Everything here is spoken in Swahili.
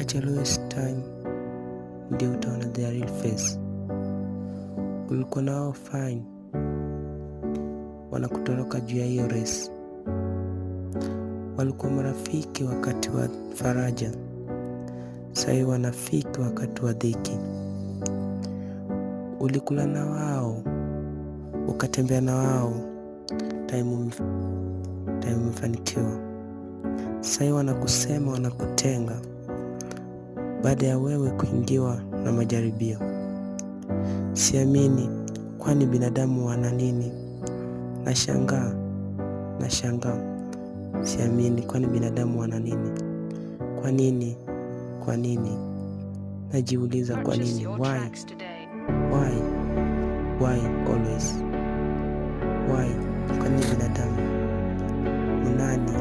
At your lowest time ndio utaona their real face. Ulikuwa nao fine, wanakutoroka juu ya hiyo race. Walikuwa marafiki wakati wa faraja, sasa wanafiki wakati wa dhiki. Ulikula na wao, ukatembea na wao time umefanikiwa. Sasa wanakusema, wanakutenga baada ya wewe kuingiwa na majaribio. Siamini, kwani binadamu wana nini? Nashangaa. Siamini, kwani binadamu wana nini? Kwa nini? Najiuliza kwa nini? Why always? Why? Kwani binadamu unani?